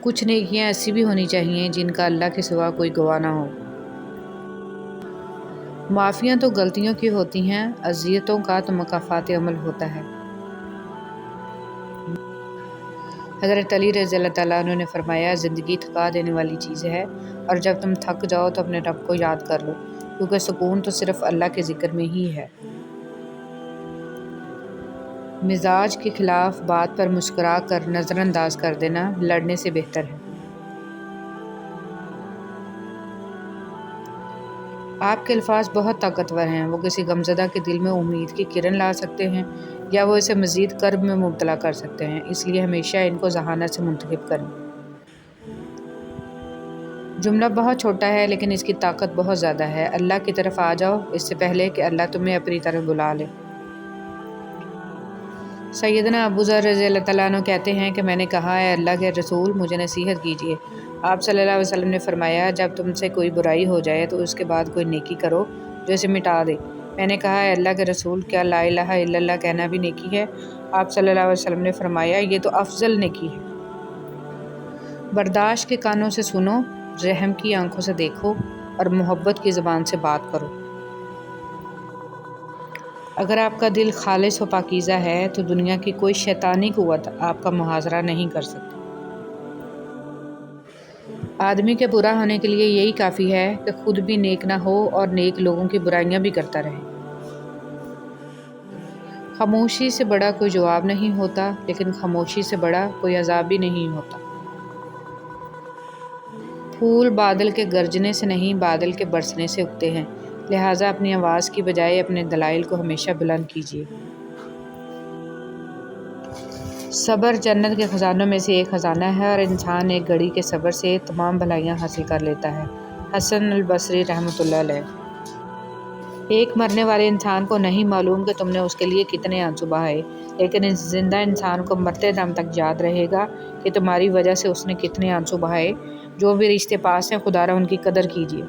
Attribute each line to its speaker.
Speaker 1: کچھ نیکیاں ایسی بھی ہونی چاہیے جن کا اللہ کے سوا کوئی گواہ نہ ہو۔ معافیاں تو غلطیوں کی ہوتی ہیں، اذیتوں کا تو مکافات عمل ہوتا ہے۔ حضرت علی رضی اللہ تعالیٰ عنہ نے فرمایا، زندگی تھکا دینے والی چیز ہے، اور جب تم تھک جاؤ تو اپنے رب کو یاد کر لو، کیونکہ سکون تو صرف اللہ کے ذکر میں ہی ہے۔ مزاج کے خلاف بات پر مسکرا کر نظر انداز کر دینا لڑنے سے بہتر ہے۔ آپ کے الفاظ بہت طاقتور ہیں، وہ کسی غمزدہ کے دل میں امید کی کرن لا سکتے ہیں یا وہ اسے مزید کرب میں مبتلا کر سکتے ہیں، اس لیے ہمیشہ ان کو ذہانت سے منتخب کریں۔ جملہ بہت چھوٹا ہے لیکن اس کی طاقت بہت زیادہ ہے۔ اللہ کی طرف آ جاؤ اس سے پہلے کہ اللہ تمہیں اپنی طرف بلا لے۔ سیدنا ابو ذر رضی اللہ تعالیٰ عنہ کہتے ہیں کہ میں نے کہا، اے اللہ کے رسول، مجھے نصیحت کیجیے۔ آپ صلی اللہ علیہ وسلم نے فرمایا، جب تم سے کوئی برائی ہو جائے تو اس کے بعد کوئی نیکی کرو جو اسے مٹا دے۔ میں نے کہا، اے اللہ کے رسول، کیا لا الہ الا اللہ کہنا بھی نیکی ہے؟ آپ صلی اللہ علیہ وسلم نے فرمایا، یہ تو افضل نیکی ہے۔ برداشت کے کانوں سے سنو، رحم کی آنکھوں سے دیکھو، اور محبت کی زبان سے بات کرو۔ اگر آپ کا دل خالص و پاکیزہ ہے تو دنیا کی کوئی شیطانی قوت آپ کا محاصرہ نہیں کر سکتی۔ آدمی کے برا ہونے کے لیے یہی کافی ہے کہ خود بھی نیک نہ ہو اور نیک لوگوں کی برائیاں بھی کرتا رہے۔ خاموشی سے بڑا کوئی جواب نہیں ہوتا، لیکن خاموشی سے بڑا کوئی عذاب بھی نہیں ہوتا۔ پھول بادل کے گرجنے سے نہیں، بادل کے برسنے سے اگتے ہیں، لہٰذا اپنی آواز کی بجائے اپنے دلائل کو ہمیشہ بلند کیجیے۔ صبر جنت کے خزانوں میں سے ایک خزانہ ہے، اور انسان ایک گھڑی کے صبر سے تمام بھلائیاں حاصل کر لیتا ہے۔ حسن البصری رحمۃ اللہ علیہ۔ ایک مرنے والے انسان کو نہیں معلوم کہ تم نے اس کے لیے کتنے آنسو بہائے، لیکن اس زندہ انسان کو مرتے دم تک یاد رہے گا کہ تمہاری وجہ سے اس نے کتنے آنسو بہائے۔ جو بھی رشتے پاس ہیں، خدا را ان کی قدر کیجیے۔